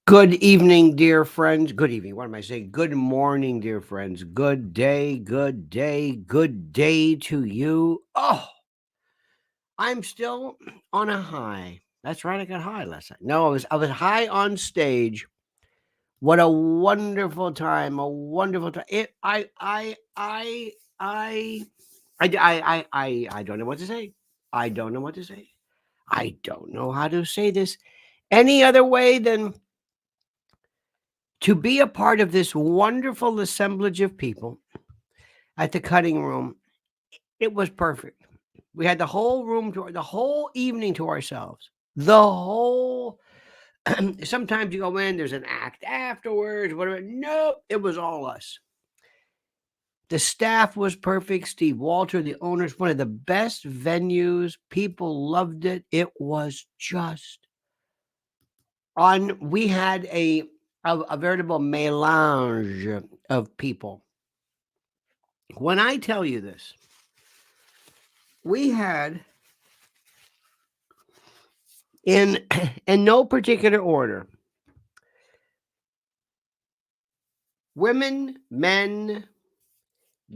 Good evening, dear friends. Good evening. What am I saying? Good morning, dear friends. Good day, good day, good day to you. Oh, I'm still on a high. That's right, I got high last night. No, I was high on stage. What a wonderful time! A wonderful time. I don't know what to say. I don't know what to say. I don't know how to say this any other way than to be a part of this wonderful assemblage of people at the cutting room. It was perfect. We had the whole room the whole evening to ourselves. The whole sometimes you go in, there's an act afterwards, whatever. No, it was all us. The staff was perfect. Steve Walter, the owner's one of the best venues. People loved it. It was just on. We had a veritable melange of people. When I tell you this, we had in in no particular order women, men,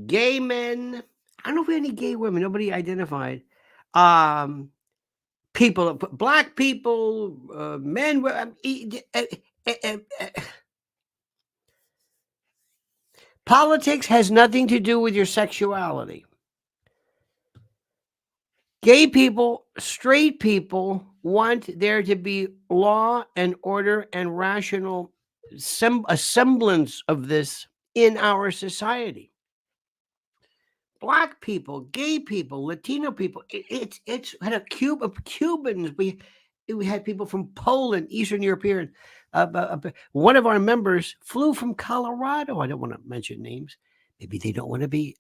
gay men. I don't know if we had any gay women. Nobody identified. People, black people, men. Politics has nothing to do with your sexuality. Gay people, straight people want there to be law and order and rational a semblance of this in our society. Black people, gay people, Latino people. It's had a cube of Cubans. We had people from Poland, Eastern European. One of our members flew from Colorado. I don't want to mention names. Maybe they don't want to be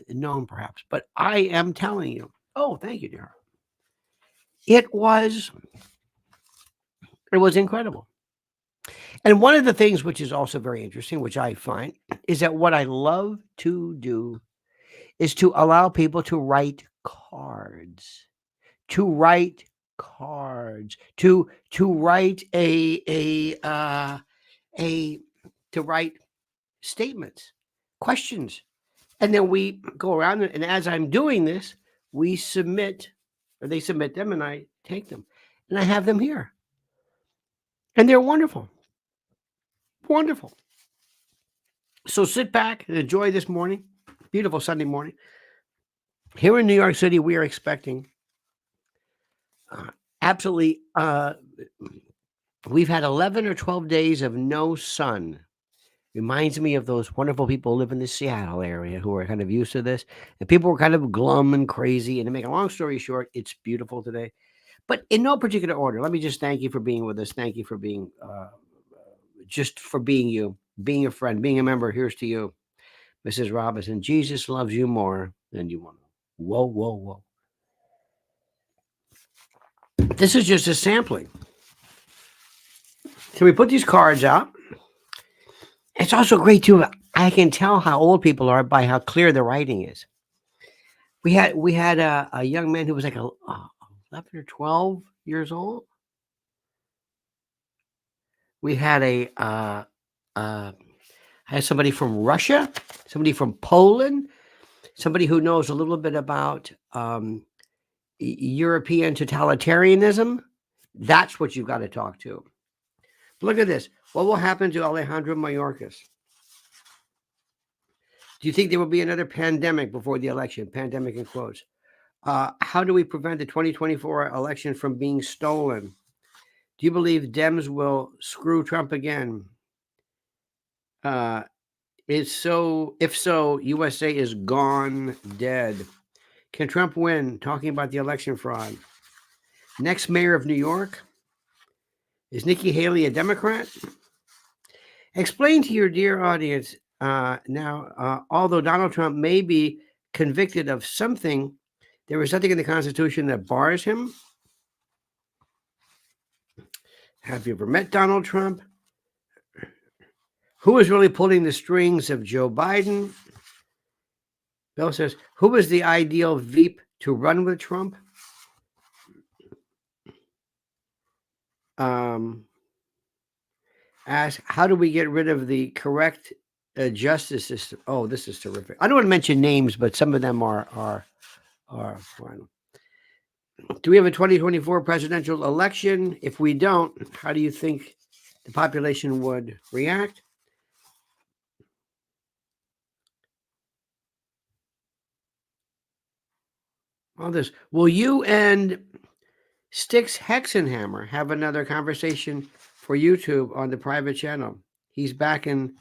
known, perhaps. But I am telling you. Oh, thank you, dear. It was incredible. And one of the things which is also very interesting, which I find, is that what I love to do is to allow people to write cards, to write cards, to write to write statements, questions, and then we go around. And as I'm doing this, we submit, or they submit them, and I take them, and I have them here, and they're wonderful, wonderful. So sit back and enjoy this morning, beautiful Sunday morning. Here in New York City, we are expecting absolutely. We've had 11 or 12 days of no sun. Reminds me of those wonderful people who live in the Seattle area who are kind of used to this. And people were kind of glum and crazy. And to make a long story short, it's beautiful today. But in no particular order, let me just thank you for being with us. Thank you for being, just for being you, being a friend, being a member. Here's to you, Mrs. Robinson. Jesus loves you more than you want to. Whoa, whoa, whoa. This is just a sampling. So we put these cards out. It's also great too. I can tell how old people are by how clear the writing is. We had a young man who was like 11 or 12 years old. We had had somebody from Russia, somebody from Poland, somebody who knows a little bit about European totalitarianism. That's what you've got to talk to. Look at this. What will happen to Alejandro Mayorkas? Do you think there will be another pandemic before the election? Pandemic in quotes. How do we prevent the 2024 election from being stolen? Do you believe Dems will screw Trump again? If so, USA is gone dead. Can Trump win? Talking about the election fraud. Next mayor of New York. Is Nikki Haley a Democrat? Explain to your dear audience now, although Donald Trump may be convicted of something, there is nothing in the Constitution that bars him. Have you ever met Donald Trump? Who is really pulling the strings of Joe Biden? Bill says, who is the ideal Veep to run with Trump? Ask, how do we get rid of the correct justice system? Oh, this is terrific. I don't want to mention names, but some of them are fun. Do we have a 2024 presidential election? If we don't, how do you think the population would react? All this. Will you and Styx Hexenhammer have another conversation for YouTube on the private channel? He's back in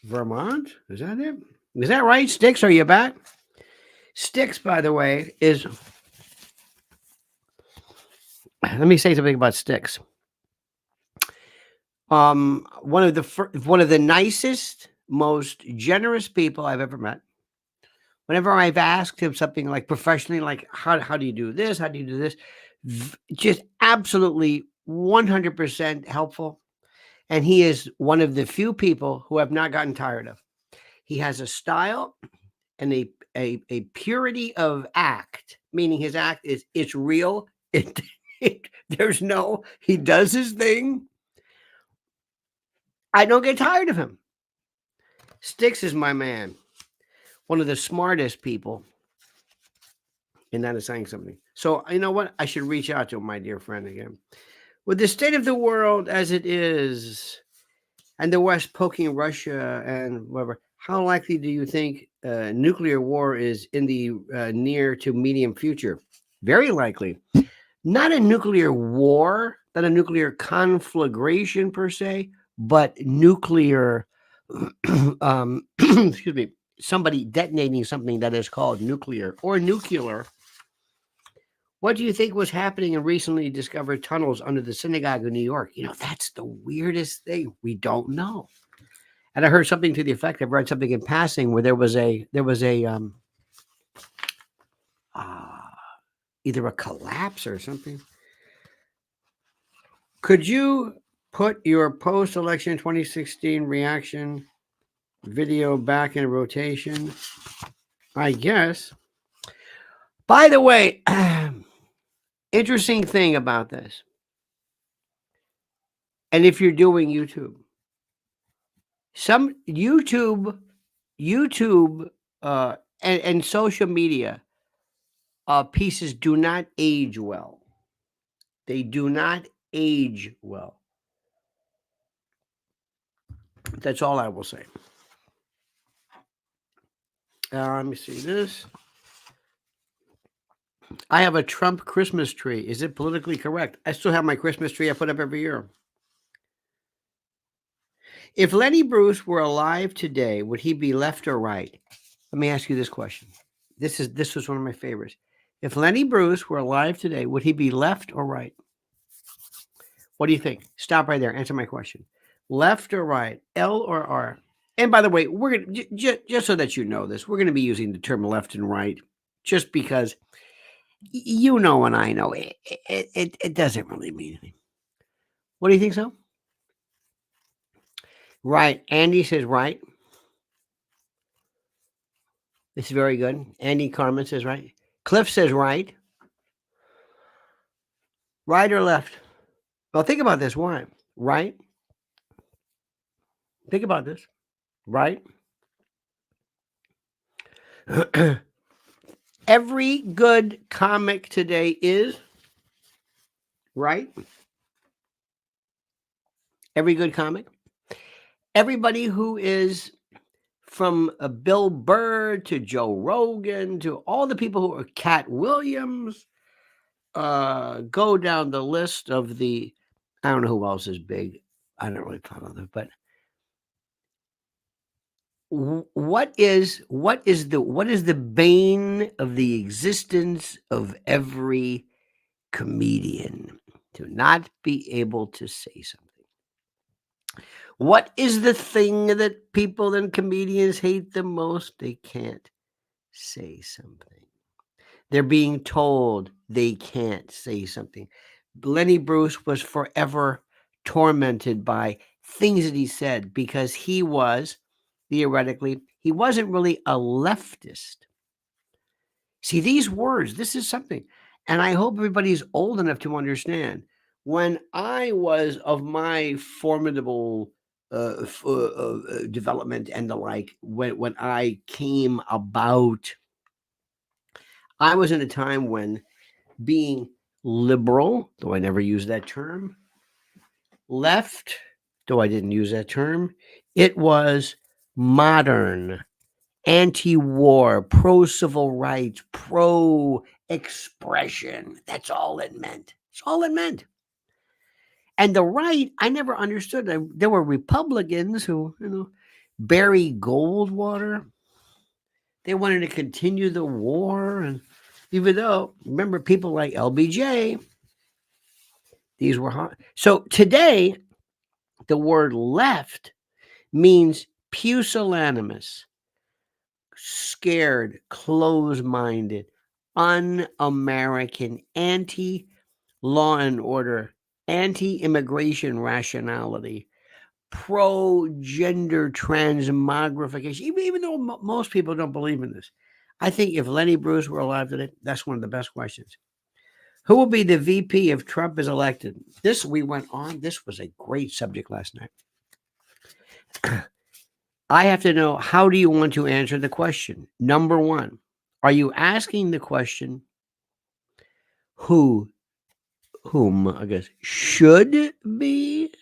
Vermont. Is that it? Is that right, Styx? Are you back? Styx, by the way, is. Let me say something about Styx. One of the nicest, most generous people I've ever met. Whenever I've asked him something like professionally, like how do you do this? How do you do this? Just absolutely 100% helpful. And he is one of the few people who have not gotten tired of. He has a style and a purity of act, meaning his act is it's real. There's no, he does his thing. I don't get tired of him. Styx is my man. One of the smartest people. And that is saying something. So, you know what? I should reach out to my dear friend again. With the state of the world as it is, and the West poking Russia and whatever, how likely do you think nuclear war is in the near to medium future? Very likely. Not a nuclear war, not a nuclear conflagration per se, but nuclear, excuse me, somebody detonating something that is called nuclear or nuclear. What do you think was happening in recently discovered tunnels under the synagogue in New York? You know, that's the weirdest thing. We don't know. And I heard something to the effect, I've read something in passing where there was a either a collapse or something. Could you put your post-election 2016 reaction video back in rotation? I guess. By the way, interesting thing about this. And if you're doing YouTube, some YouTube and social media pieces do not age well. They do not age well. That's all I will say. Let me see this. I have a Trump Christmas tree. Is it politically correct? I still have my Christmas tree I put up every year. If Lenny Bruce were alive today, would he be left or right? Let me ask you this question. This was one of my favorites. If Lenny Bruce were alive today, would he be left or right? What do you think? Stop right there. Answer my question. Left or right? L or R? And by the way, we're gonna just so that you know this, we're going to be using the term left and right, just because you know and I know it doesn't really mean anything. What do you think so? Right. Andy says right. This is very good. Andy Carmen says right. Cliff says right. Right or left? Well, think about this. Why? Right? Think about this. Right? Every good comic today is right. Every good comic. Everybody who is from Bill Burr to Joe Rogan to all the people who are Cat Williams, go down the list of the, I don't know who else is big. I don't really follow them, but what is the bane of the existence of every comedian? To not be able to say something. What is the thing that people and comedians hate the most? They can't say something. They're being told they can't say something. Lenny Bruce was forever tormented by things that he said because he was, theoretically, he wasn't really a leftist. See, these words, this is something. And I hope everybody's old enough to understand. when I was of my formidable development and the like, when I came about, I was in a time when being liberal, though I never used that term, left, though I didn't use that term, it was modern, anti-war, pro-civil rights, pro-expression. That's all it meant. That's all it meant. And the right, I never understood. There were Republicans who, Barry Goldwater, they wanted to continue the war. And even though, remember, people like LBJ, these were hot. So today, the word left means pusillanimous, scared, close-minded, un-American, anti-law and order, anti-immigration rationality, pro-gender transmogrification, even though most people don't believe in this. I think if Lenny Bruce were alive today, that's one of the best questions. Who will be the VP if Trump is elected? This we went on. This was a great subject last night. I have to know, how do you want to answer the question? Number one, are you asking the question, whom, I guess, should be?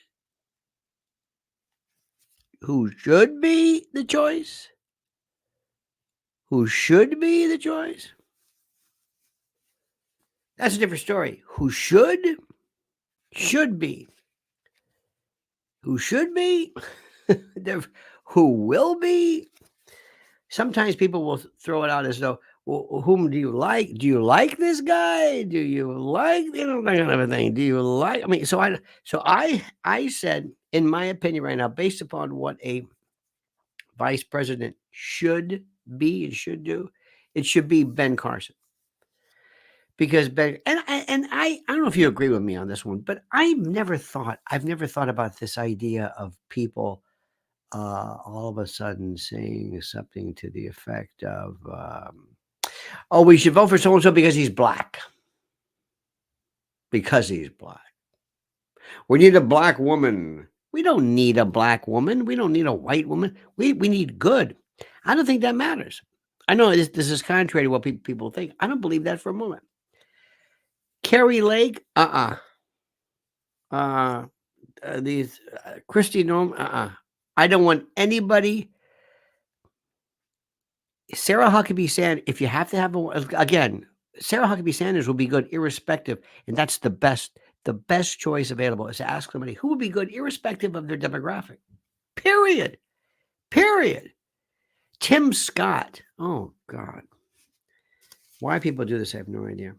Who should be the choice? Who should be the choice? That's a different story. Who should be. Who should be? Who will be? Sometimes people will throw it out as though, well, whom do you like? Do you like this guy? Do you like, that kind of a thing? Do you like, so I said, in my opinion right now, based upon what a vice president should be and should do, it should be Ben Carson. Because Ben, and I don't know if you agree with me on this one, but I've never thought about this idea of people all of a sudden saying something to the effect of, oh, we should vote for so and so because he's black. Because he's black. We need a black woman. We don't need a black woman. We don't need a white woman. We need good. I don't think that matters. I know this is contrary to what people think. I don't believe that for a moment. Carrie Lake, these Christy Nome, I don't want anybody. Sarah Huckabee Sanders, if you have to have again, Sarah Huckabee Sanders will be good irrespective, and that's the best choice available is to ask somebody who would be good irrespective of their demographic. Period. Tim Scott. Oh God. Why people do this, I have no idea.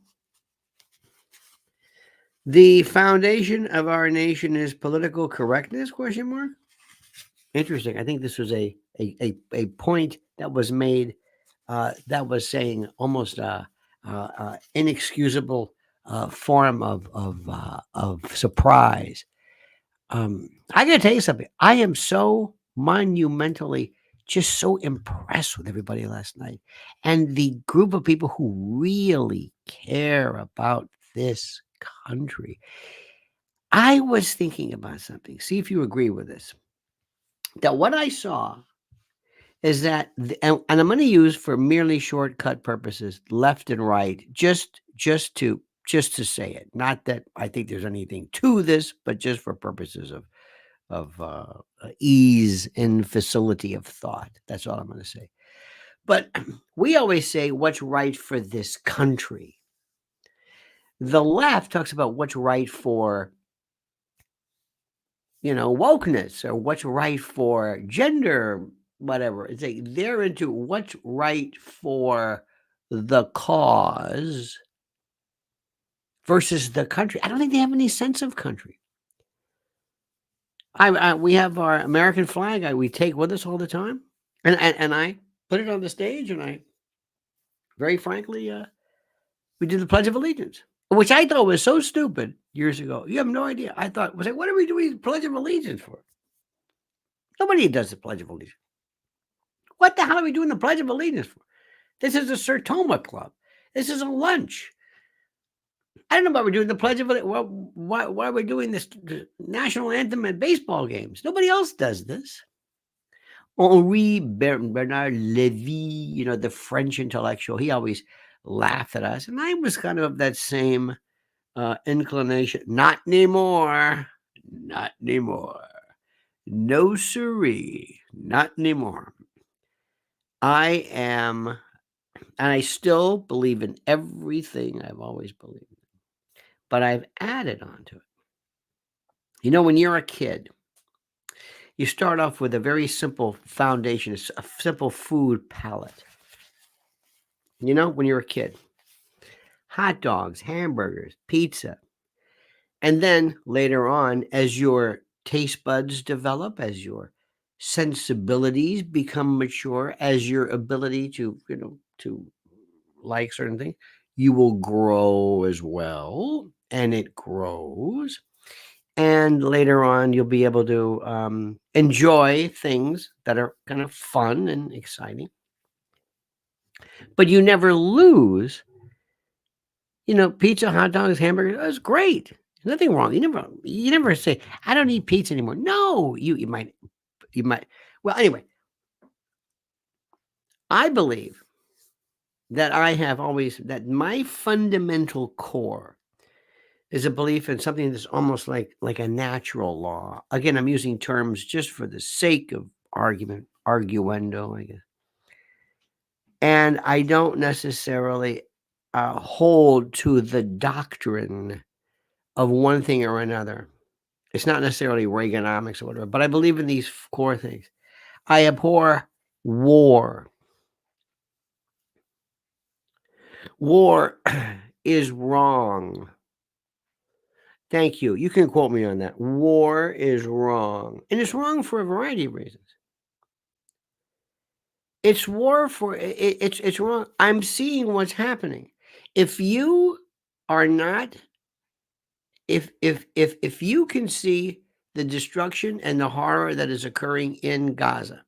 The foundation of our nation is political correctness? ? Interesting. I think this was a point that was made that was saying almost inexcusable form of surprise. I got to tell you something. I am so monumentally just so impressed with everybody last night and the group of people who really care about this country. I was thinking about something. See if you agree with this. That what I saw is that, and I'm going to use for merely shortcut purposes, left and right, just to say it. Not that I think there's anything to this, but just for purposes of ease and facility of thought. That's all I'm going to say. But we always say what's right for this country. The left talks about what's right for, wokeness, or what's right for gender, whatever. It's like they're into what's right for the cause versus the country. I don't think they have any sense of country. We have our American flag we take with us all the time, and I put it on the stage, and I very frankly we did the Pledge of Allegiance, which I thought was so stupid years ago. You have no idea. I thought, was like, what are we doing the Pledge of Allegiance for? Nobody does the Pledge of Allegiance. What the hell are we doing the Pledge of Allegiance for? This is a Sertoma club. This is a lunch. I don't know why we're doing the Pledge of why we're doing this national anthem at baseball games. Nobody else does this. Henri Bernard Lévy, the French intellectual, he always laughed at us, and I was kind of that same inclination. Not anymore. Not anymore. No siree. Not anymore. I am, and I still believe in everything I've always believed in, but I've added on to it. When you're a kid, you start off with a very simple foundation, a simple food palette. When you're a kid, hot dogs, hamburgers, pizza. And then later on, as your taste buds develop, as your sensibilities become mature, as your ability to like certain things, you will grow as well, and it grows. And later on, you'll be able to enjoy things that are kind of fun and exciting. But you never lose, pizza, hot dogs, hamburgers. That's great. Nothing wrong. You never say, I don't eat pizza anymore. No, you might. Well, anyway, I believe that that my fundamental core is a belief in something that's almost like a natural law. Again, I'm using terms just for the sake of arguendo, I guess. And I don't necessarily hold to the doctrine of one thing or another. It's not necessarily Reaganomics or whatever, but I believe in these core things. I abhor war. War is wrong. Thank you. You can quote me on that. War is wrong. And it's wrong for a variety of reasons. It's wrong. I'm seeing what's happening. If you are not, if you can see the destruction and the horror that is occurring in Gaza,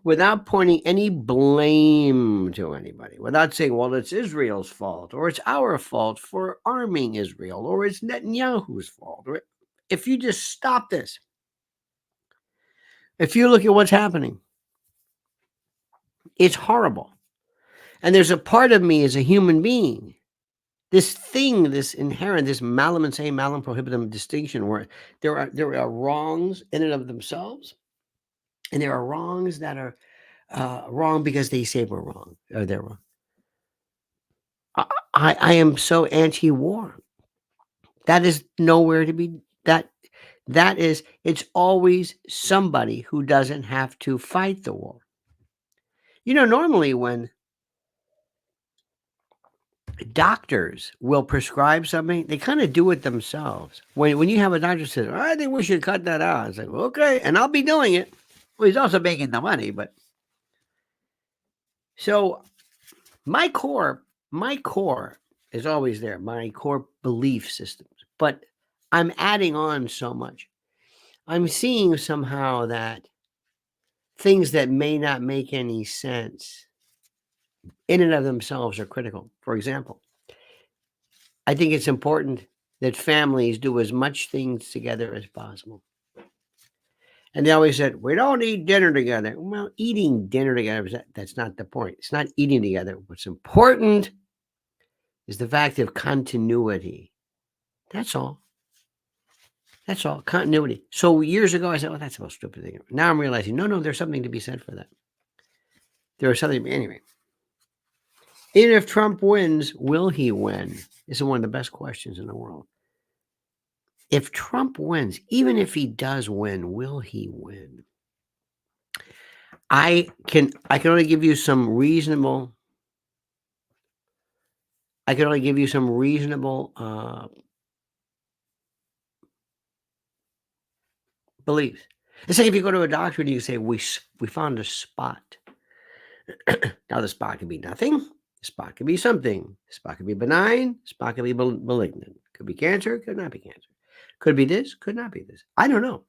without pointing any blame to anybody, without saying, well, it's Israel's fault, or it's our fault for arming Israel, or it's Netanyahu's fault. If you just stop this, if you look at what's happening, it's horrible. And there's a part of me as a human being, this thing, this inherent, this malum in se, malum prohibitum distinction, where there are wrongs in and of themselves, and there are wrongs that are wrong because they say we're wrong, or they're wrong. I am so anti-war. That is nowhere to be. That is, it's always somebody who doesn't have to fight the war. Normally when doctors will prescribe something, they kind of do it themselves. When you have a doctor says, I think we should cut that out, it's like, okay, and I'll be doing it. Well, he's also making the money, but so my core is always there, my core belief systems, but I'm adding on so much. I'm seeing somehow that things that may not make any sense in and of themselves are critical. For example, I think it's important that families do as much things together as possible. And they always said, we don't eat dinner together. Well, eating dinner together, that's not the point. It's not eating together. What's important is the fact of continuity. That's all. That's all. Continuity. So years ago, I said, well, that's the most stupid thing. Now I'm realizing, no, there's something to be said for that. There is something, anyway. Even if Trump wins, will he win? This is one of the best questions in the world. If Trump wins, even if he does win, will he win? I can only give you some reasonable. I can only give you some reasonable beliefs. It's like if you go to a doctor and you say, we found a spot. Now the spot could be nothing. The spot could be something. The spot could be benign. The spot could be malignant. Could be cancer. Could not be cancer. Could be this. Could not be this. I don't know.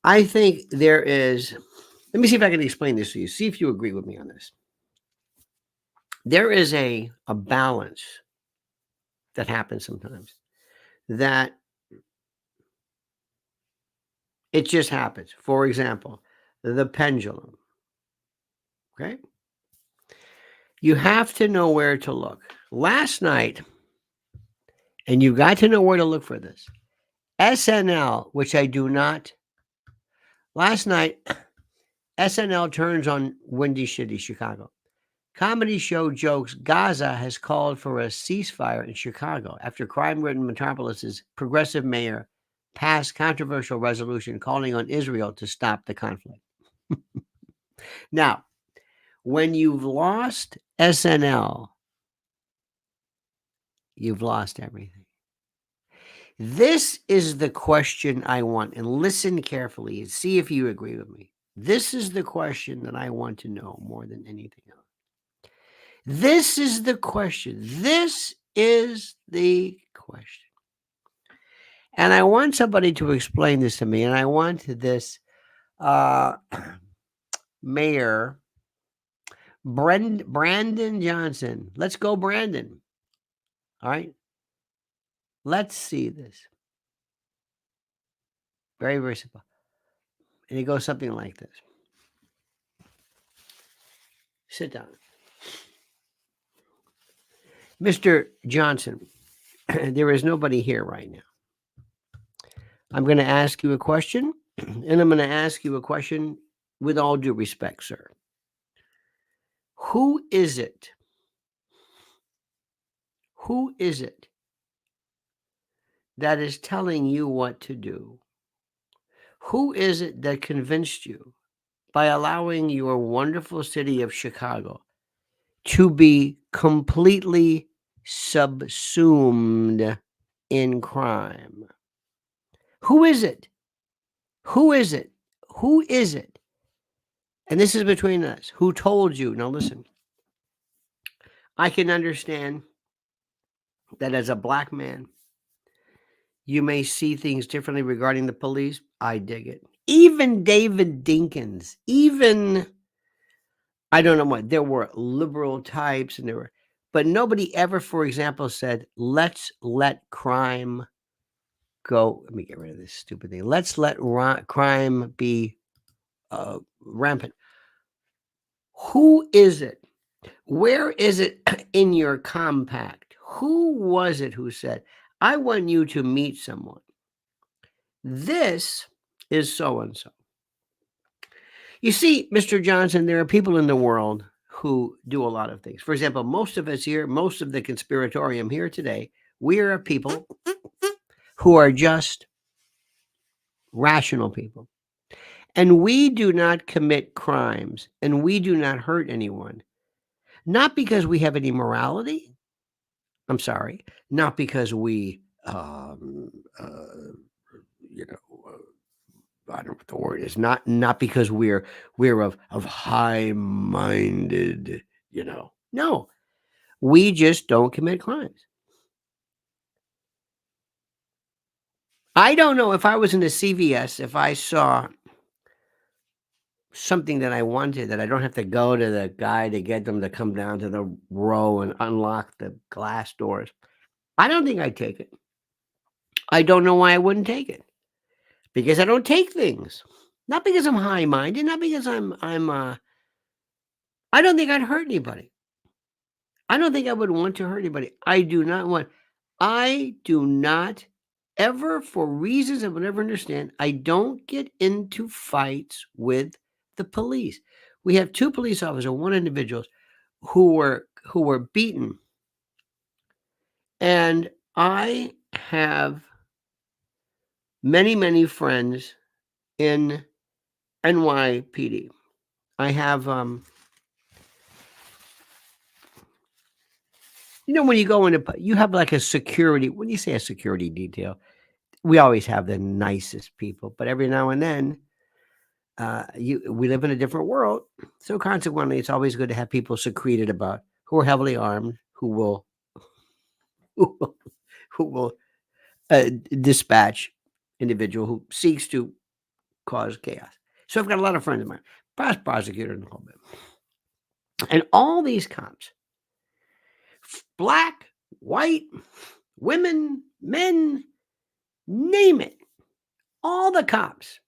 I think there is. Let me see if I can explain this to you. See if you agree with me on this. there is a balance that happens sometimes, that it just happens. For example, the pendulum. Okay. You have to know where to look. Last night, and you got to know where to look for this. SNL, which I do not. Last night, SNL turns on Windy City, Chicago. Comedy show jokes Gaza has called for a ceasefire in Chicago after crime-ridden metropolis's progressive mayor passed controversial resolution calling on Israel to stop the conflict. Now, when you've lost SNL, you've lost everything. This is the question I want, and listen carefully and see if you agree with me. This is the question that I want to know more than anything else. This is the question. This is the question. And I want somebody to explain this to me. And I want this mayor, Brandon Johnson. Let's go, Brandon. All right. Let's see this. Very, very simple. And it goes something like this. Sit down. Mr. Johnson, there is nobody here right now. I'm going to ask you a question, and I'm going to ask you a question with all due respect, sir. Who is it? Who is it that is telling you what to do? Who is it that convinced you by allowing your wonderful city of Chicago to be completely subsumed in crime? Who is it? Who is it? Who is it? And this is between us. Who told you? Now listen, I can understand that as a black man, you may see things differently regarding the police. I dig it. Even David Dinkins, even, I don't know what, there were liberal types and there were, but nobody ever, for example, said, let's let crime go. Let me get rid of this stupid thing. Let's let crime be rampant. Who is it? Where is it in your compact? Who was it who said, I want you to meet someone? This is so-and-so. You see, Mr. Johnson, there are people in the world who do a lot of things. For example, most of us here, most of the conspiratorium here today, we are people who are just rational people. And we do not commit crimes and we do not hurt anyone. Not because we have any morality. I'm sorry. Not because we, you know, I don't know what the word is. Not because we're of high-minded, No, we just don't commit crimes. I don't know if I was in a CVS, if I saw something that I wanted, that I don't have to go to the guy to get them to come down to the row and unlock the glass doors. I don't think I'd take it. I don't know why I wouldn't take it. Because I don't take things. Not because I'm high-minded, not because I don't think I'd hurt anybody. I don't think I would want to hurt anybody. I do not ever, for reasons I would never understand, I don't get into fights with the police. We have two police officers, one individuals who were beaten. And I have many, many friends in NYPD. I have, when you go into, you have like a security, when you say a security detail, we always have the nicest people, but every now and then, we live in a different world. So consequently, it's always good to have people secreted about who are heavily armed, who will, who will dispatch individual who seeks to cause chaos. So I've got a lot of friends of mine, past prosecutor and a whole bit. And all these cops black, white, women, men, name it. All the cops.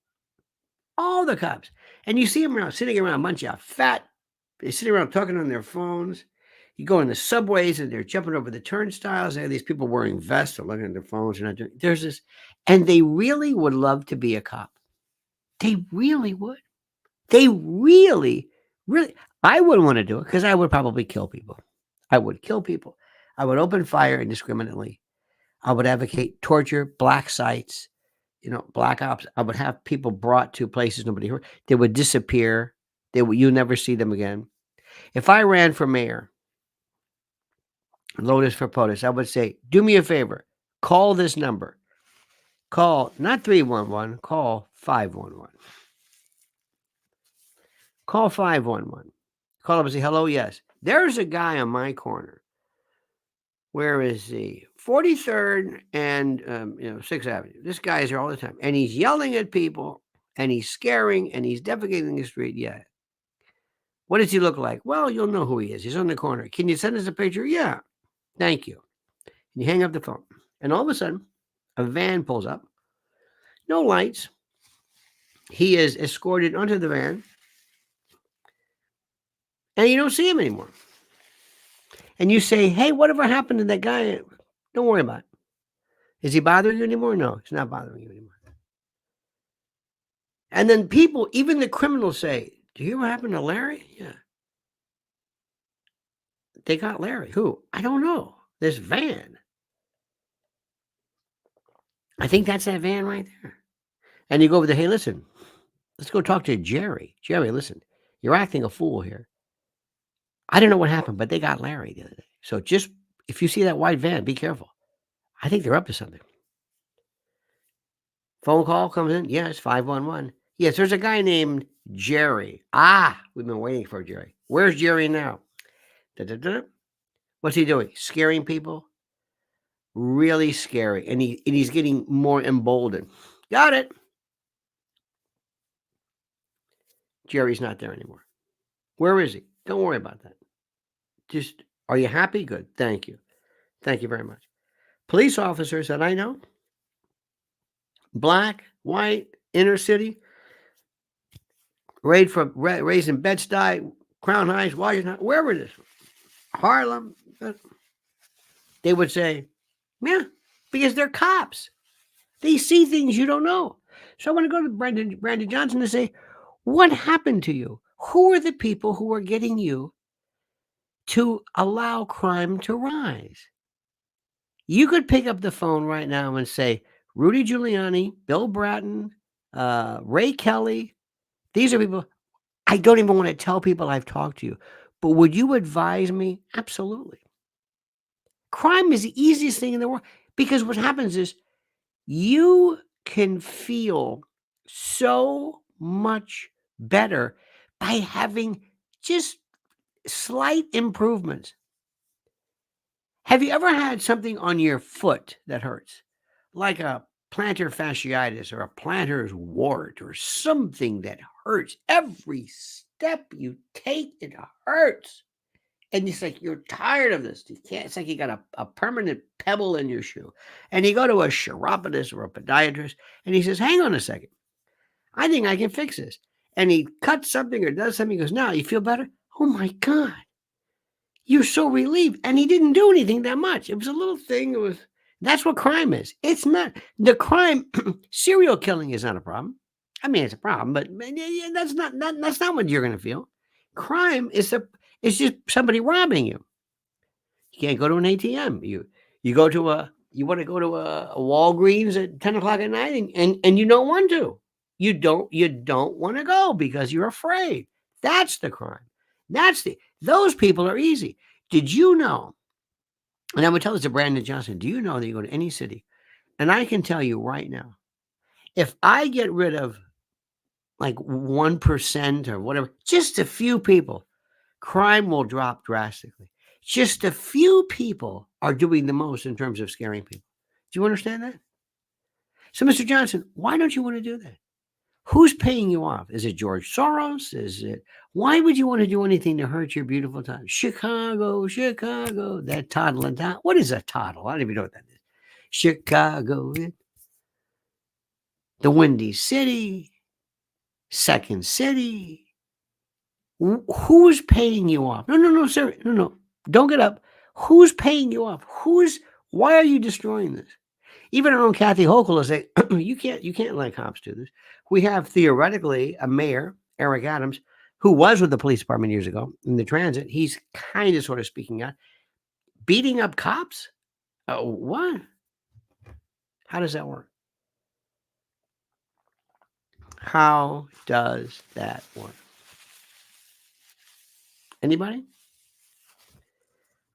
All the cops. And you see them around, sitting around, a bunch of fat, they sit around talking on their phones. You go in the subways and they're jumping over the turnstiles. There are these people wearing vests or looking at their phones. There's this, and they really would love to be a cop. They really would. They really, really. I wouldn't want to do it because I would probably kill people. I would kill people. I would open fire indiscriminately. I would advocate torture, black sites, black ops. I would have people brought to places nobody heard. They would disappear. You never see them again. If I ran for mayor, LOTUS for POTUS, I would say, do me a favor, call this number. Call not 311, call 511. Call 511. Call up and say, hello, yes. There's a guy on my corner. Where is he? 43rd and 6th Avenue. This guy is here all the time. And he's yelling at people, and he's scaring, and he's defecating the street. Yeah. What does he look like? Well, you'll know who he is. He's on the corner. Can you send us a picture? Yeah. Thank you. And you hang up the phone. And all of a sudden, a van pulls up. No lights. He is escorted onto the van. And you don't see him anymore. And you say, hey, whatever happened to that guy? Don't worry about it. Is he bothering you anymore? No, he's not bothering you anymore. And then people, even the criminals say, do you hear what happened to Larry? Yeah. They got Larry. Who? I don't know. This van. I think that's that van right there. And you go over there, hey, listen, let's go talk to Jerry. Jerry, listen, you're acting a fool here. I don't know what happened, but they got Larry the other day. So just, if you see that white van, be careful. I think they're up to something. Phone call comes in. Yes, 511. Yes, there's a guy named Jerry. We've been waiting for Jerry. Where's Jerry now? Da-da-da. What's he doing? Scaring people? Really scary. And he's getting more emboldened. Got it. Jerry's not there anymore. Where is he? Don't worry about that. Just, are you happy? Good. Thank you. Thank you very much. Police officers that I know, black, white, inner city, raised in Bed-Stuy, Crown Heights, Washington, wherever it is, Harlem, they would say, yeah, because they're cops. They see things you don't know. So I want to go to Brandon Johnson and say, what happened to you? Who are the people who are getting you to allow crime to rise? You could pick up the phone right now and say, Rudy Giuliani, Bill Bratton, Ray Kelly. These are people, I don't even want to tell people I've talked to you, but would you advise me? Absolutely. Crime is the easiest thing in the world because what happens is you can feel so much better by having just slight improvements. Have you ever had something on your foot that hurts? Like a plantar fasciitis or a plantar's wart or something that hurts. Every step you take, it hurts. And it's like, you're tired of this. You can't, it's like you got a permanent pebble in your shoe. And you go to a chiropodist or a podiatrist and he says, hang on a second. I think I can fix this. And he cuts something or does something. He goes, now you feel better? Oh my God. You're so relieved. And he didn't do anything that much. It was a little thing. That's what crime is. It's not the crime. Serial killing is not a problem. I mean, it's a problem, but that's not what you're going to feel. Crime is just somebody robbing you. You can't go to an ATM. You want to go to a Walgreens at 10 o'clock at night and you don't want to. You don't want to go because you're afraid. That's the crime. Those people are easy. Did you know? And I would tell this to Brandon Johnson. Do you know that you go to any city? And I can tell you right now, if I get rid of like 1% or whatever, just a few people, crime will drop drastically. Just a few people are doing the most in terms of scaring people. Do you understand that? So, Mr. Johnson, why don't you want to do that? Who's paying you off? Is it George Soros? Is it, why would you want to do anything to hurt your beautiful town? Chicago, Chicago, that toddling town. What is a toddle? I don't even know what that is. Chicago, the Windy City, Second City. Who's paying you off? No, sir. No. Don't get up. Who's paying you off? Why are you destroying this? Even our own Kathy Hochul will say, you can't let cops do this. We have theoretically a mayor, Eric Adams, who was with the police department years ago in the transit. He's kind of sort of speaking out. Beating up cops? What? How does that work? How does that work? Anybody?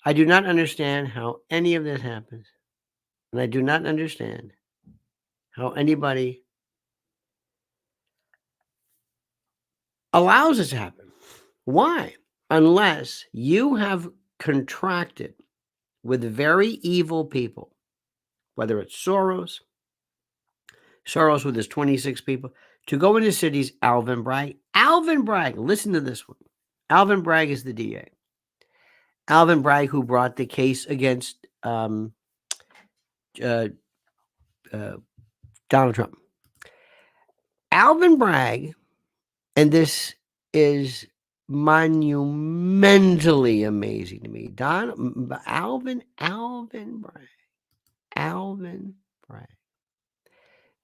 I do not understand how any of this happens. And I do not understand how anybody allows it to happen. Why? Unless you have contracted with very evil people, whether it's Soros with his 26 people, to go into cities. Alvin Bragg, listen to this one. Alvin Bragg is the DA. Alvin Bragg, who brought the case against Donald Trump. Alvin Bragg, and this is monumentally amazing to me. Alvin Bragg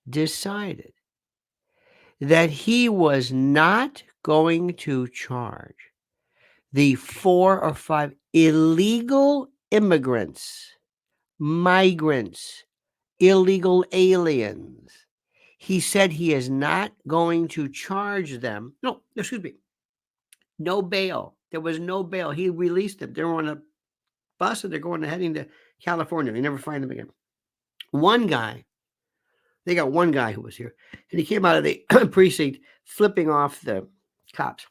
decided that he was not going to charge the 4 or 5 illegal immigrants, migrants, illegal aliens. He said he is not going to charge them. No, excuse me. No bail. There was no bail. He released them. They were on a bus and they're heading to California. They never find them again. They got one guy who was here, and he came out of the precinct flipping off the cops.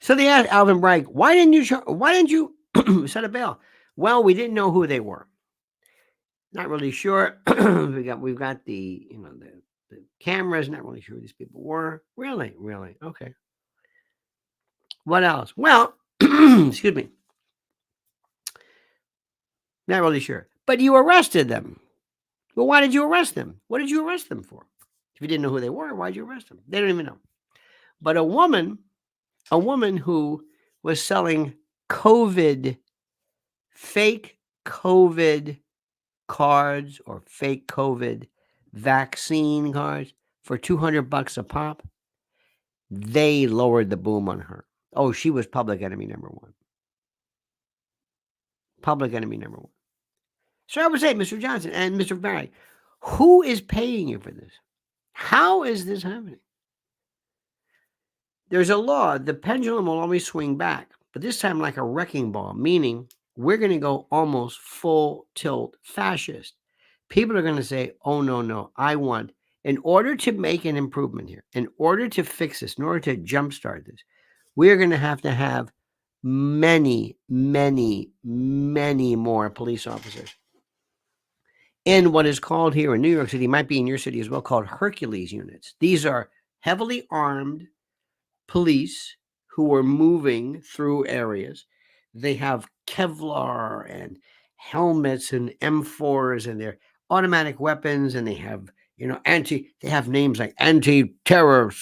So they asked Alvin Bragg, why didn't you set a bail? Well, we didn't know who they were. Not really sure. we've got the cameras. Not really sure who these people were. Really, okay. What else? Well, excuse me. Not really sure. But you arrested them. Well, why did you arrest them? What did you arrest them for? If you didn't know who they were, why'd you arrest them? They don't even know. But a woman who was selling fake COVID cards or fake COVID vaccine cards for $200 a pop, they lowered the boom on her. Oh, she was public enemy number one. Public enemy number one. So I would say, Mr. Johnson and Mr. Barry, who is paying you for this? How is this happening? There's a law. The pendulum will always swing back, but this time like a wrecking ball, meaning we're going to go almost full tilt fascist. People are going to say, oh, no, in order to make an improvement here, in order to fix this, in order to jumpstart this, we are going to have many, many, many more police officers in what is called here in New York City, might be in your city as well, called Hercules units. These are heavily armed police who are moving through areas. They have Kevlar and helmets and M4s and their automatic weapons, and they have they have names like anti-terror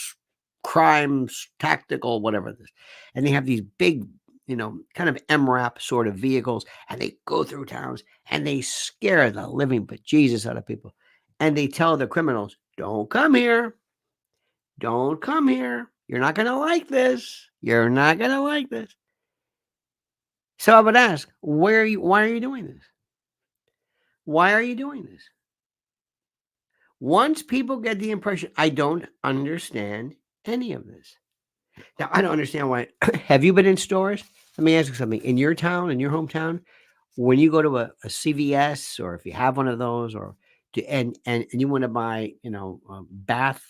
crimes tactical whatever this, and they have these big kind of MRAP sort of vehicles, and they go through towns and they scare the living bejesus out of people, and they tell the criminals, don't come here. Don't come here. You're not going to like this. You're not going to like this. So I would ask, why are you doing this? Why are you doing this? Once people get the impression, I don't understand any of this. Now, I don't understand why. Have you been in stores? Let me ask you something. In your town, in your hometown, when you go to a CVS, or if you have one of those, or and you want to buy, bath,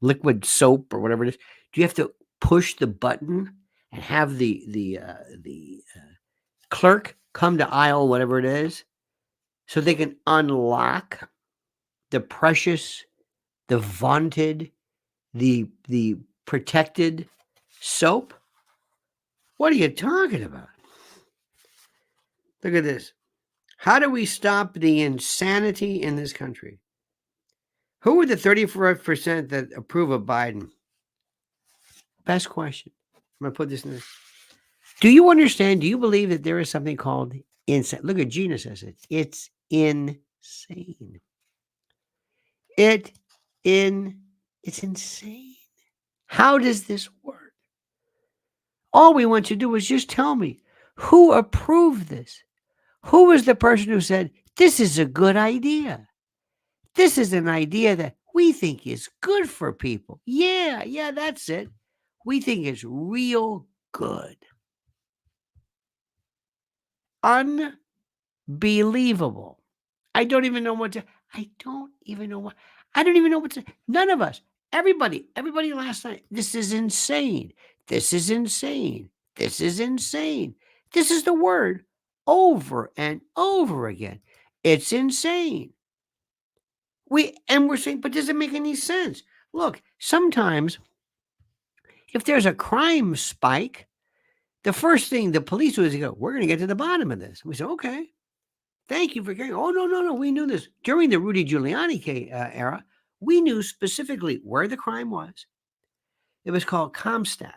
liquid soap or whatever it is, do you have to push the button and have the clerk come to aisle whatever it is, so they can unlock the precious the vaunted, the protected soap. What are you talking about? Look at this. How do we stop the insanity in this country? Who are the 34% that approve of Biden? Best question. I'm going to put this in this. Do you understand? Do you believe that there is something called insane? Look at Gina says it. It's insane. It's insane. How does this work? All we want you to do is just tell me who approved this. Who was the person who said, this is a good idea? This is an idea that we think is good for people. Yeah, that's it. We think it's real good. Unbelievable. I don't even know what to, none of us, everybody last night, this is insane. This is insane. This is insane. This is the word over and over again. It's insane. We're saying, but does it make any sense? Look, sometimes if there's a crime spike, the first thing the police do is go, we're going to get to the bottom of this. We say, okay, thank you for caring. Oh, no. We knew this. During the Rudy Giuliani era, we knew specifically where the crime was. It was called CompStat.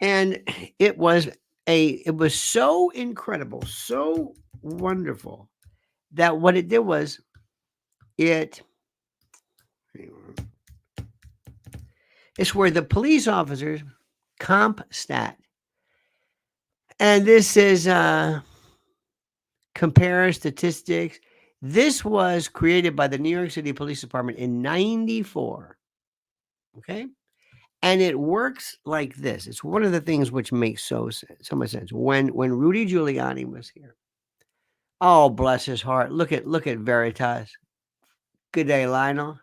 And it was so incredible, so wonderful that what it did was it's where the police officers CompStat. And this is compare statistics. This was created by the New York City Police Department in 94. Okay. And it works like this. It's one of the things which makes so much sense. When Rudy Giuliani was here, oh, bless his heart. Look at Veritas. Good day, Lionel.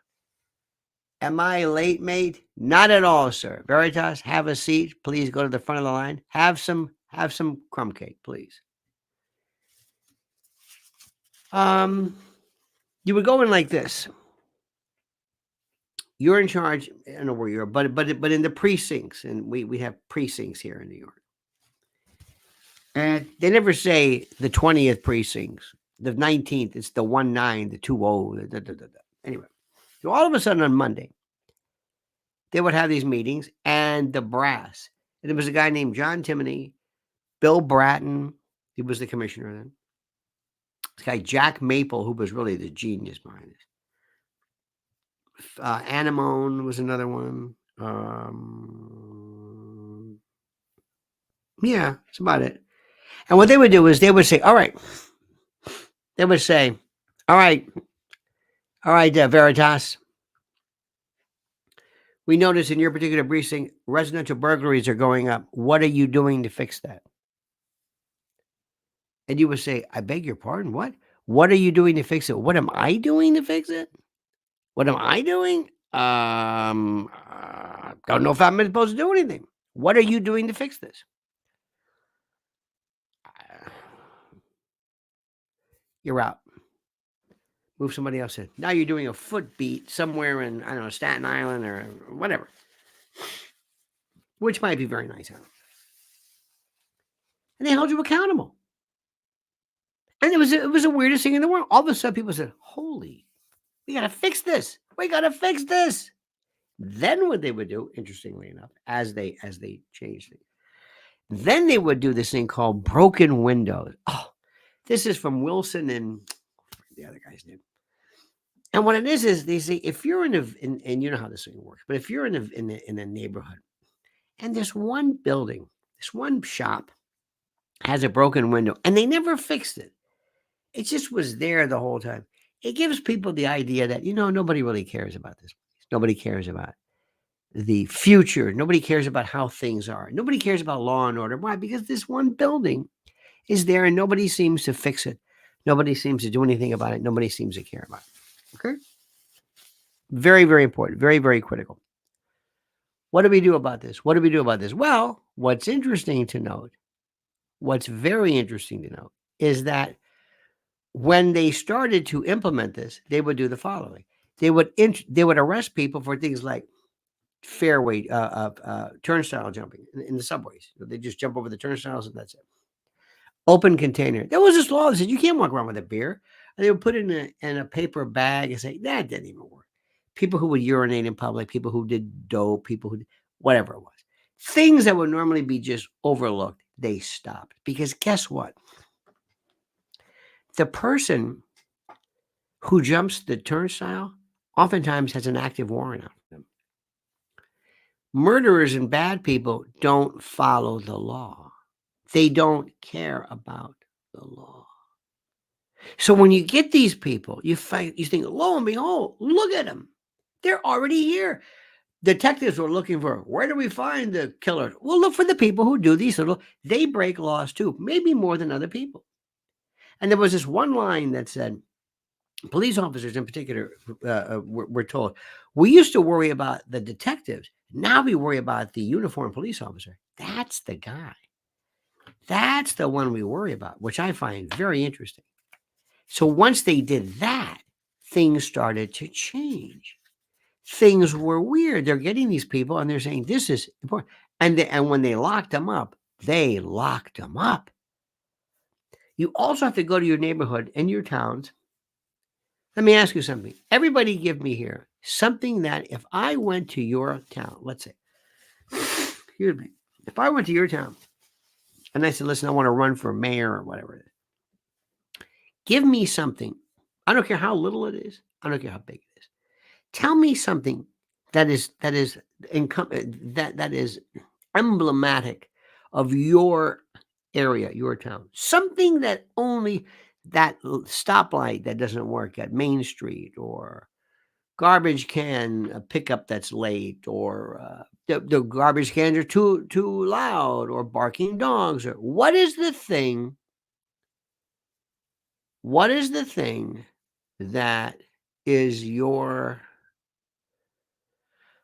Am I late, mate? Not at all, sir. Veritas, have a seat. Please go to the front of the line. Have some crumb cake, please. You would go in like this. You're in charge. I don't know where you're, but in the precincts, and we have precincts here in New York. And they never say the 20th precincts, the 19th. It's the 19, the 20. Anyway, so all of a sudden on Monday, they would have these meetings, and the brass. And there was a guy named John Timoney, Bill Bratton. He was the commissioner then. This guy Jack Maple, who was really the genius behind it. Anemone was another one. Yeah, that's about it. And what they would do is they would say, all right. They would say, all right, Veritas. We notice in your particular precinct, residential burglaries are going up. What are you doing to fix that? And you would say, I beg your pardon, what? What are you doing to fix it? What am I doing to fix it? What am I doing? Don't know if I'm supposed to do anything. What are you doing to fix this? You're out. Move somebody else in. Now you're doing a foot beat somewhere in, I don't know, Staten Island or whatever. Which might be very nice. And they held you accountable. And it was the weirdest thing in the world. All of a sudden people said, holy, we got to fix this. We got to fix this. Then what they would do, interestingly enough, as they changed it, then they would do this thing called broken windows. Oh, this is from Wilson and the other guy's name. And what it is they say, if you're and you know how this thing works, but if you're in a neighborhood and this one building, this one shop has a broken window and they never fixed it. It just was there the whole time. It gives people the idea that, nobody really cares about this. Nobody cares about the future. Nobody cares about how things are. Nobody cares about law and order. Why? Because this one building is there and nobody seems to fix it. Nobody seems to do anything about it. Nobody seems to care about it. Okay? Very, very important. Very, very critical. What do we do about this? Well, what's very interesting to note is that when they started to implement this, they would do the following. they would arrest people for things like fairway turnstile jumping in the subways. They just jump over the turnstiles and that's it. Open container. There was this law that said you can't walk around with a beer. And they would put it in a paper bag and say that didn't even work. People who would urinate in public, people who did dope, people who whatever it was, things that would normally be just overlooked, they stopped because guess what? The person who jumps the turnstile oftentimes has an active warrant out for them. Murderers and bad people don't follow the law. They don't care about the law. So when you get these people, you think, lo and behold, look at them. They're already here. Detectives were looking for, where do we find the killer? Well, look for the people who do these they break laws too, maybe more than other people. And there was this one line that said, police officers in particular were told, we used to worry about the detectives. Now we worry about the uniformed police officer. That's the guy. That's the one we worry about, which I find very interesting. So once they did that, things started to change. Things were weird. They're getting these people and they're saying, this is important. And when they locked them up, they locked them up. You also have to go to your neighborhood and your towns. Let me ask you something. Everybody give me here something that if I went to your town, let's say, excuse me, if I went to your town and I said, listen, I want to run for mayor or whatever it is, give me something. I don't care how little it is. I don't care how big it is. Tell me something that is emblematic of your area, your town. Something that only that stoplight that doesn't work at Main Street, or garbage can pickup that's late, or the garbage cans are too loud, or barking dogs, or what is the thing? What is the thing that is your,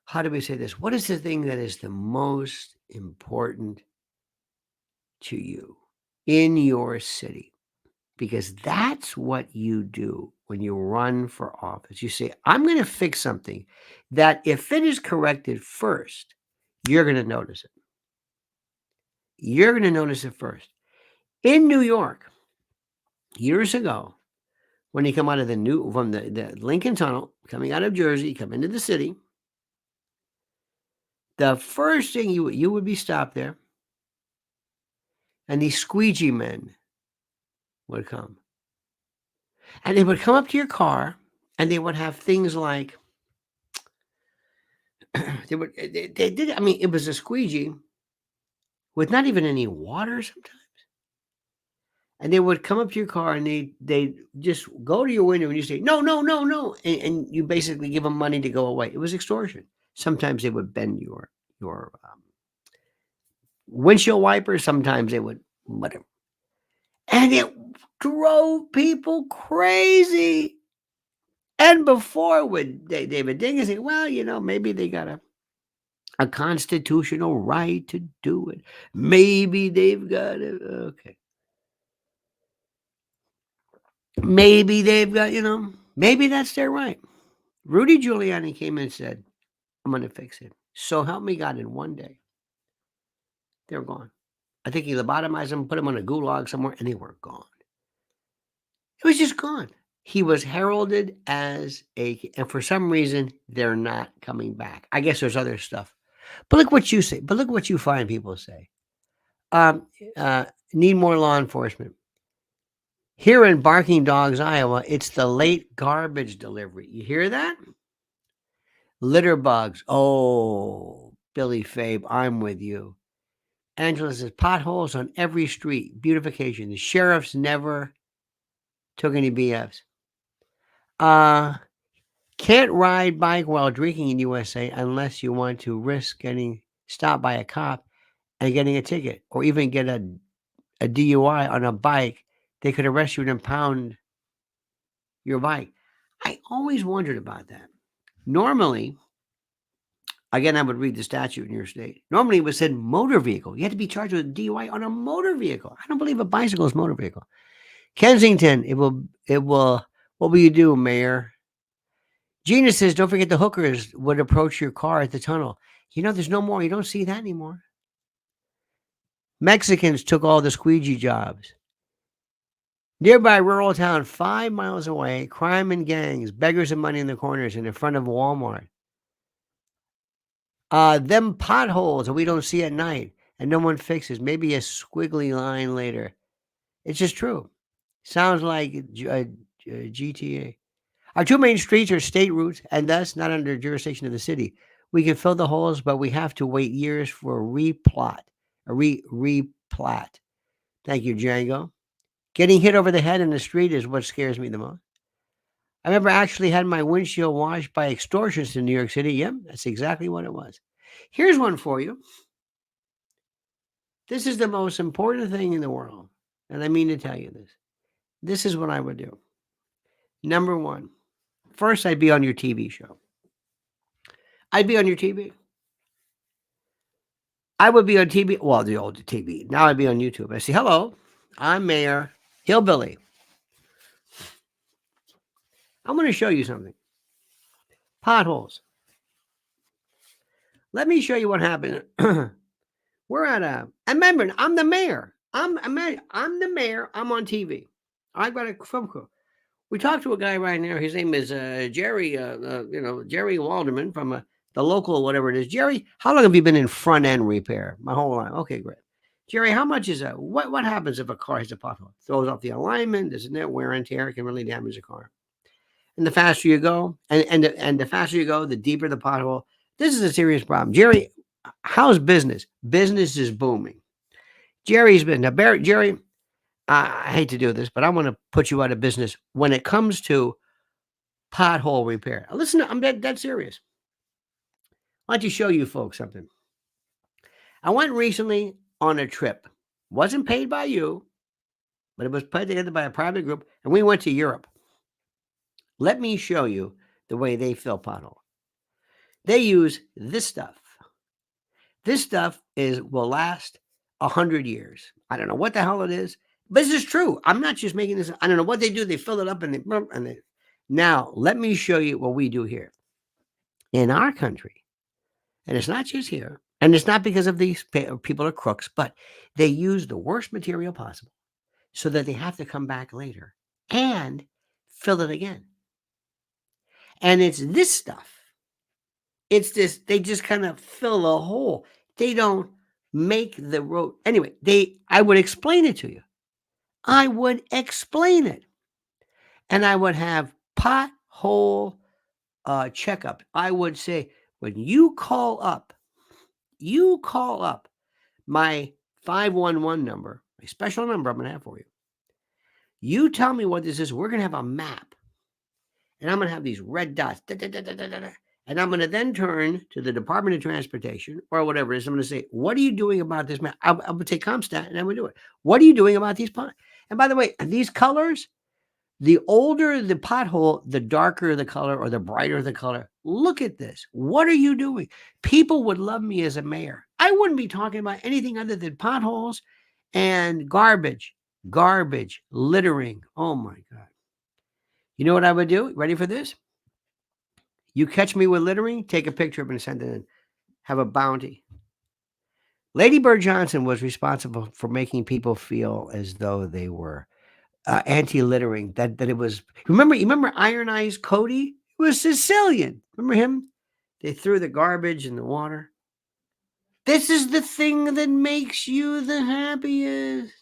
how do we say this? What is the thing that is the most important to you in your city? Because that's what you do when you run for office. You say, I'm going to fix something that if it is corrected first, you're going to notice it. You're going to notice it first. In New York, years ago, when you come out of from the Lincoln Tunnel, coming out of Jersey, come into the city, the first thing you would be stopped there, and these squeegee men would come. And they would come up to your car, and they would have things like, they did, I mean, it was a squeegee with not even any water sometimes. And they would come up to your car, and they just go to your window, and you say, no, no, no, no. And you basically give them money to go away. It was extortion. Sometimes they would bend your windshield wipers. Sometimes they would, whatever. And it drove people crazy. And before would David Dingus say, well, maybe they got a constitutional right to do it. Maybe they've got it. Okay. Maybe they've got, maybe that's their right. Rudy Giuliani came in and said, I'm going to fix it. So help me God, in one day, they're gone. I think he lobotomized them, put them on a gulag somewhere, and they were gone. It was just gone. He was heralded as and for some reason, they're not coming back. I guess there's other stuff. But look what you say. But look what you find people say. Need more law enforcement. Here in Barking Dogs, Iowa, it's the late garbage delivery. You hear that? Litter bugs. Oh, Billy Fabe, I'm with you. Angela says, potholes on every street. Beautification. The sheriffs never took any BFs. Can't ride bike while drinking in USA unless you want to risk getting stopped by a cop and getting a ticket, or even get a DUI on a bike. They could arrest you and impound your bike. I always wondered about that. Normally, again, I would read the statute in your state. Normally, it was said motor vehicle. You had to be charged with a DUI on a motor vehicle. I don't believe a bicycle is motor vehicle. Kensington, it will. What will you do, Mayor? Gina says, don't forget the hookers would approach your car at the tunnel. There's no more. You don't see that anymore. Mexicans took all the squeegee jobs. Nearby rural town 5 miles away, crime and gangs, beggars and money in the corners and in front of Walmart. Them potholes that we don't see at night and no one fixes. Maybe a squiggly line later. It's just true. Sounds like GTA. Our two main streets are state routes and thus not under jurisdiction of the city. We can fill the holes, but we have to wait years for a replat. Thank you, Django. Getting hit over the head in the street is what scares me the most. I remember actually had my windshield washed by extortionists in New York City. Yep, that's exactly what it was. Here's one for you. This is the most important thing in the world, and I mean to tell you this. This is what I would do. Number one, first I'd be on your TV show. I'd be on your TV. I would be on TV. Well, the old TV. Now I'd be on YouTube. I say, hello, I'm Mayor Hillbilly. I'm going to show you something. Potholes. Let me show you what happened. We're at a. Remember, I'm the mayor. I'm the mayor. I'm on TV. I've got a film crew. We talked to a guy right now. His name is Jerry. Jerry Walderman from the local whatever it is. Jerry, how long have you been in front end repair? My whole life. Okay, great. Jerry, how much is that? What happens if a car has a pothole? Throws off the alignment. Doesn't that wear and tear? It can really damage the car. And the faster you go, and the faster you go, the deeper the pothole. This is a serious problem. Jerry, how's business? Business is booming. Jerry's been now. Jerry, I hate to do this, but I want to put you out of business when it comes to pothole repair. Listen, I'm dead serious. I'd like to show you folks something. I went recently on a trip. Wasn't paid by you, but it was put together by a private group, and we went to Europe. Let me show you the way they fill pothole. They use this stuff. This stuff will last 100 years. I don't know what the hell it is, but this is true. I'm not just making this. I don't know what they do. They fill it up and they. Now, let me show you what we do here in our country. And it's not just here. And it's not because of these people are crooks, but they use the worst material possible so that they have to come back later and fill it again. And it's this stuff. It's this, they just kind of fill a hole. They don't make the road. Anyway, I would explain it to you. I would explain it. And I would have pothole checkup. I would say, when you call up my 511 number, my special number I'm going to have for you. You tell me what this is. We're going to have a map. And I'm going to have these red dots. And I'm going to then turn to the Department of Transportation or whatever it is. I'm going to say, what are you doing about this map? I would take ComStat and I would do it. What are you doing about these pots? And by the way, these colors, the older the pothole, the darker the color or the brighter the color. Look at this. What are you doing? People would love me as a mayor. I wouldn't be talking about anything other than potholes and garbage, littering. Oh my God. You know what I would do? Ready for this? You catch me with littering, take a picture of it and send it in. Have a bounty. Lady Bird Johnson was responsible for making people feel as though they were anti-littering. That it was. You remember Iron Eyes Cody? He was Sicilian. Remember him? They threw the garbage in the water. This is the thing that makes you the happiest.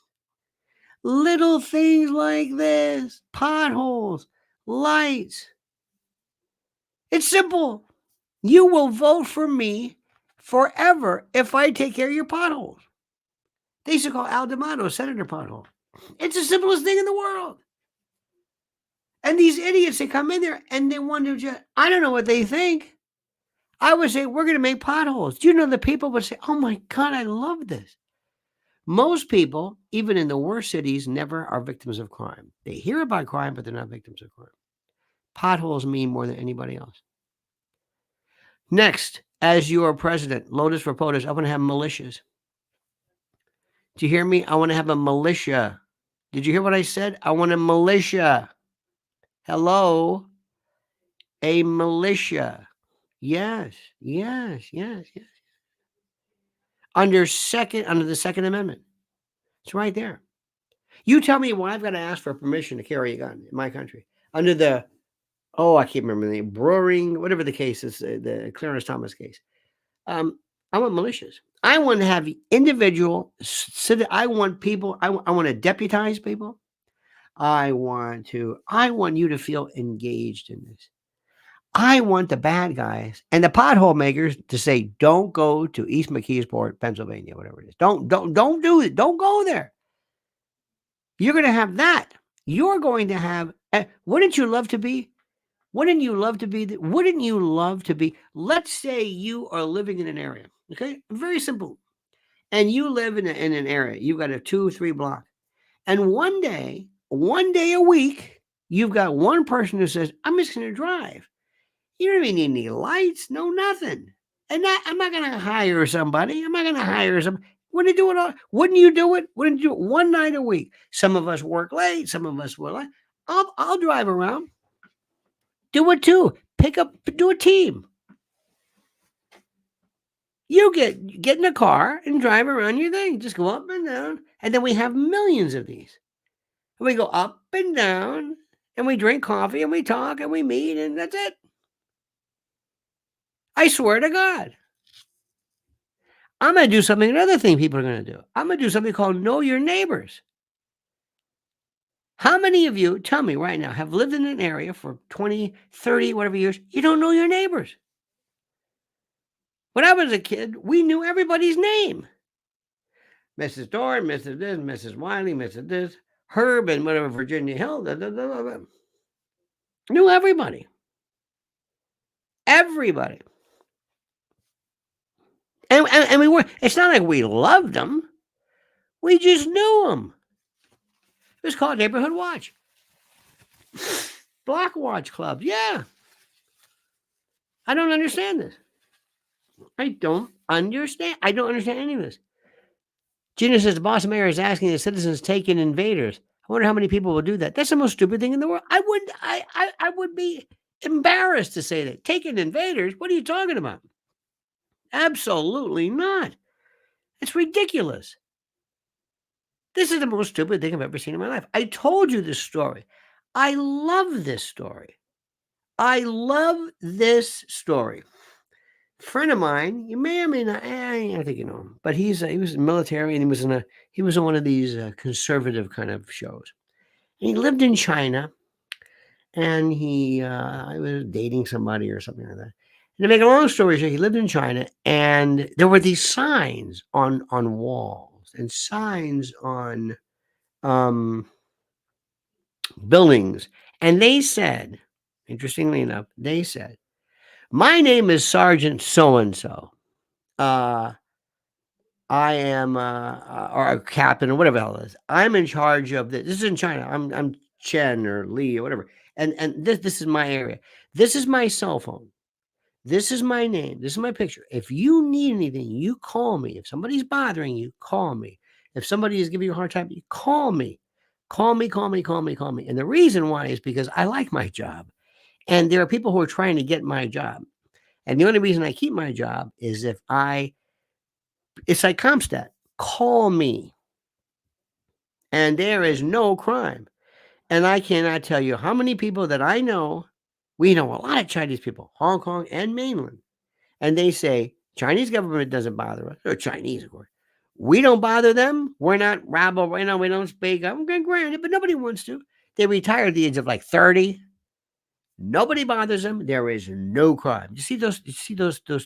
Little things like this, potholes, lights. It's simple. You will vote for me forever if I take care of your potholes. They used to call Al D'Amato Senator Pothole. It's the simplest thing in the world. And these idiots, they come in there and they want to just, I don't know what they think. I would say, we're going to make potholes. Do you know the people would say, oh my God, I love this. Most people, even in the worst cities, never are victims of crime. They hear about crime, but they're not victims of crime. Potholes mean more than anybody else. Next, as your president, LOTUS for POTUS, I want to have militias. Do you hear me? I want to have a militia. Did you hear what I said? I want a militia. Hello. A militia. Yes, yes, yes, yes. Under the Second Amendment. It's right there. You tell me why I've got to ask for permission to carry a gun in my country. Under the I can't remember the name, Brewing, whatever the case is, the Clarence Thomas case. I want militias. I want to have individual I want people. I want to deputize people. I want you to feel engaged in this. I want the bad guys and the pothole makers to say, "Don't go to East McKeesport, Pennsylvania, whatever it is. Don't do it. Don't go there." You're going to have that. You're going to have. Wouldn't you love to be? Wouldn't you love to be? Wouldn't you love to be? Let's say you are living in an area. Okay, very simple. And you live in an area. You've got a 2-3 block, and one day a week, you've got one person who says, "I'm just going to drive." You don't even need any lights, no nothing. And I'm not going to hire somebody. I'm not going to hire some. Wouldn't you do it all? Wouldn't you do it? Wouldn't you do it one night a week? Some of us work late. Some of us will. I'll drive around. Do it too. Do a team. You get in a car and drive around your thing. Just go up and down. And then we have millions of these. And we go up and down and we drink coffee and we talk and we meet and that's it. I swear to God. I'm going to do something, another thing people are going to do. I'm going to do something called Know Your Neighbors. How many of you, tell me right now, have lived in an area for 20, 30, whatever years, you don't know your neighbors? When I was a kid, we knew everybody's name. Mrs. Dorn, Mrs. this, Mrs. Wiley, Mrs. this, Herb and whatever, Virginia Hill, knew everybody. Everybody. And we were, it's not like we loved them. We just knew them. It was called Neighborhood Watch. Block Watch Club. Yeah. I don't understand this. I don't understand any of this. Gina says the Boston mayor is asking the citizens take in invaders. I wonder how many people will do that. That's the most stupid thing in the world. I would be embarrassed to say that. Take in invaders? What are you talking about? Absolutely not. It's ridiculous. This is the most stupid thing I've ever seen in my life. I told you this story. I love this story. I love this story. Friend of mine, you may or may not, I think you know him, but he was in the military and he was on one of these conservative kind of shows. And he lived in China, and he was dating somebody or something like that. And to make a long story short, he lived in China, and there were these signs on walls and signs on buildings, and they said, interestingly enough, they said, "My name is Sergeant so and so. I am or a captain or whatever the hell it is. I'm in charge of this. This is in China. I'm Chen or Li or whatever. And this is my area. This is my cell phone. This is my name. This is my picture. If you need anything, you call me. If somebody's bothering you, call me. If somebody is giving you a hard time, you call me. Call me. And the reason why is because I like my job. And there are people who are trying to get my job. And the only reason I keep my job is if it's like Comstat. Call me. And there is no crime. And I cannot tell you how many people that I know. We know a lot of Chinese people, Hong Kong and mainland. And they say, Chinese government doesn't bother us. They're Chinese, of course. We don't bother them. We're not rabble. We don't speak. I'm granted, but nobody wants to. They retire at the age of like 30. Nobody bothers them. There is no crime. You see those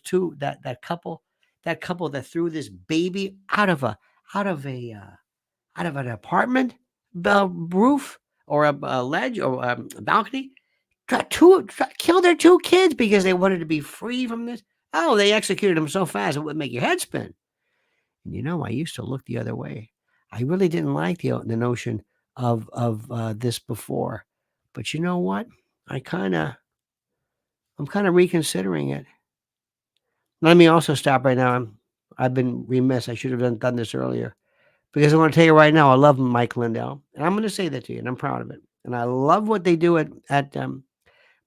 two, that couple that threw this baby out of an apartment roof or a ledge or a balcony. Killed their 2 kids because they wanted to be free from this. Oh, they executed them so fast it would make your head spin. And you know, I used to look the other way. I really didn't like the notion of this before, but you know what? I'm kind of reconsidering it. Let me also stop right now. I've been remiss. I should have done this earlier because I want to tell you right now, I love Mike Lindell, and I'm going to say that to you, and I'm proud of it. And I love what they do at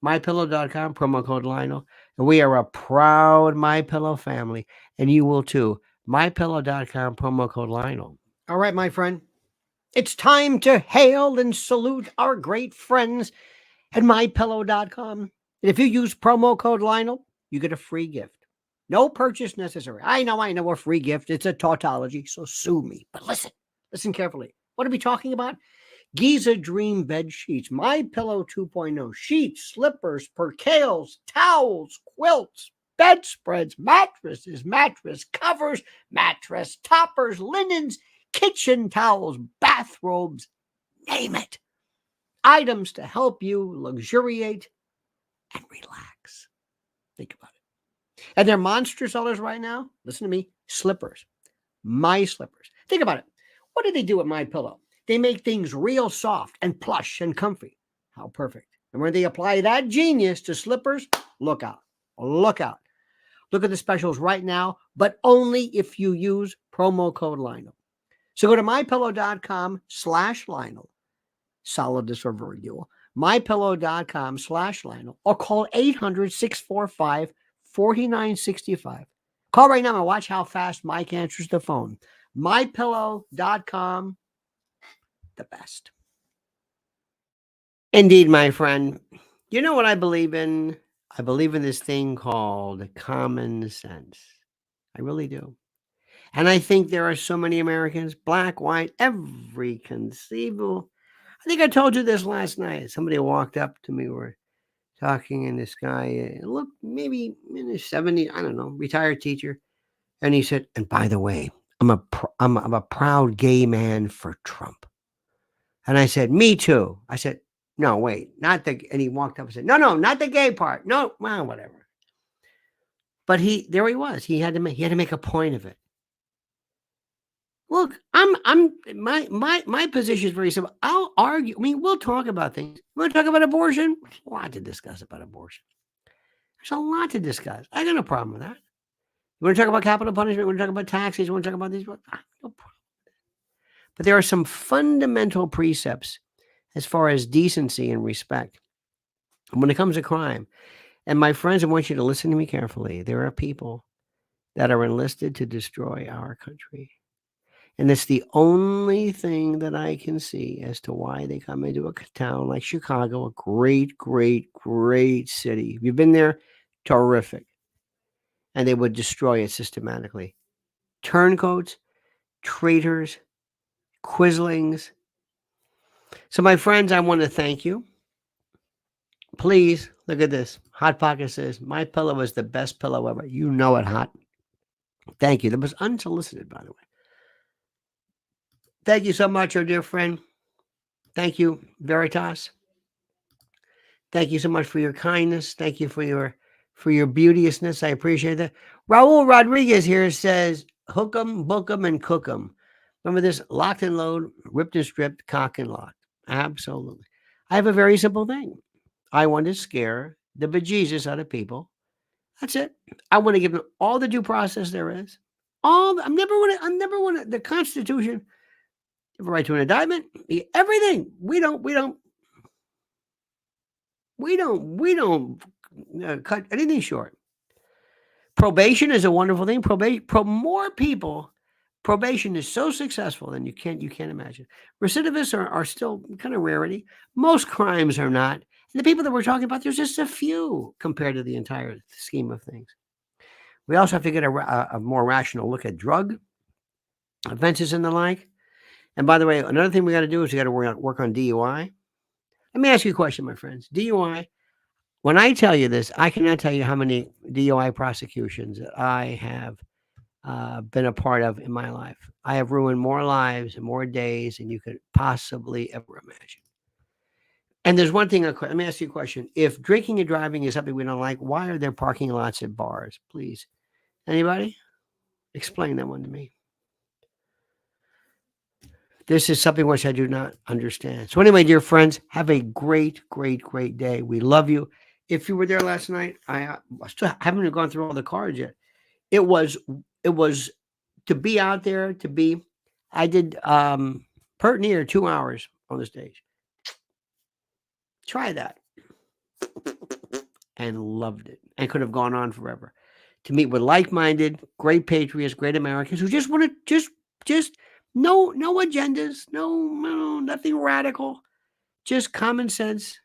MyPillow.com, promo code Lionel. And we are a proud MyPillow family, and you will too. MyPillow.com, promo code Lionel. All right, my friend. It's time to hail and salute our great friends at MyPillow.com. And if you use promo code Lionel, you get a free gift. No purchase necessary. I know a free gift. It's a tautology, so sue me. But listen carefully. What are we talking about? Giza Dream Bed Sheets, My Pillow 2.0, sheets, slippers, percales, towels, quilts, bedspreads, mattresses, mattress covers, mattress toppers, linens, kitchen towels, bathrobes, name it. Items to help you luxuriate and relax. Think about it. And they're monster sellers right now. Listen to me. Slippers. My slippers. Think about it. What do they do with My Pillow? They make things real soft and plush and comfy. How perfect. And when they apply that genius to slippers, look out. Look out. Look at the specials right now, but only if you use promo code Lionel. So go to mypillow.com/Lionel. Solid disproverbial. mypillow.com/Lionel or call 800-645-4965. Call right now and watch how fast Mike answers the phone. mypillow.com, the best. Indeed, my friend. You know what I believe in? I believe in this thing called common sense. I really do. And I think there are so many Americans, black, white, every conceivable. I think I told you this last night. Somebody walked up to me. We're talking, and this guy, looked maybe in his 70s, I don't know, retired teacher. And he said, and by the way, I'm a proud gay man for Trump. And I said, me too. I said, no, wait, not the, and he walked up and said, no, not the gay part. No, well, whatever. But there he was. He had to make a point of it. Look, my position is very simple. I'll argue. I mean, we'll talk about things. We'll talk about abortion. There's a lot to discuss about abortion. There's a lot to discuss. I got no problem with that. You want to talk about capital punishment? You want to talk about taxes? You want to talk about these? No problem. But there are some fundamental precepts as far as decency and respect when it comes to crime. And my friends, I want you to listen to me carefully. There are people that are enlisted to destroy our country. And it's the only thing that I can see as to why they come into a town like Chicago, a great, great, great city. If you've been there, terrific. And they would destroy it systematically. Turncoats, traitors, quislings. So, my friends, I want to thank you. Please look at this. Hot Pocket says, my pillow is the best pillow ever. You know it, Hot. Thank you. That was unsolicited, by the way. Thank you so much, our dear friend. Thank you, Veritas. Thank you so much for your kindness. Thank you for your beauteousness. I appreciate that. Raul Rodriguez here says, hook 'em, book 'em, and cook 'em. Remember this? Locked and load, ripped and stripped, cock and locked. Absolutely. I have a very simple thing. I want to scare the bejesus out of people. That's it. I want to give them all the due process there is. I'm never want to. The Constitution, you have a right to an indictment. Everything. We don't cut anything short. Probation is a wonderful thing. More people. Probation is so successful than you can't imagine. Recidivists are still kind of rarity. Most crimes are not. And the people that we're talking about, there's just a few compared to the entire scheme of things. We also have to get a more rational look at drug offenses and the like. And by the way, another thing we got to do is we got to work on DUI. Let me ask you a question, my friends. DUI, when I tell you this, I cannot tell you how many DUI prosecutions that I have been a part of in my life. I have ruined more lives and more days than you could possibly ever imagine. And there's one thing, let me ask you a question. If drinking and driving is something we don't like, why are there parking lots at bars? Please. Anybody? Explain that one to me. This is something which I do not understand. So anyway, dear friends, have a great, great, great day. We love you. If you were there last night, I still haven't gone through all the cards yet. It was to be out there, I did pert near 2 hours on the stage. Try that. and loved it and could have gone on forever. To meet with like-minded, great patriots, great Americans who just want to just no agendas, no nothing radical, just common sense,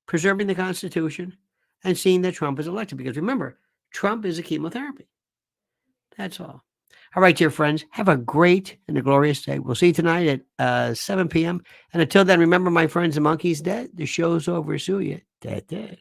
preserving the Constitution, and seeing that Trump is elected. Because remember, Trump is a chemotherapy. That's all. All right, dear friends, have a great and a glorious day. We'll see you tonight at 7 p.m. And until then, remember, my friends, the monkey's dead. The show's over. See you. Dead.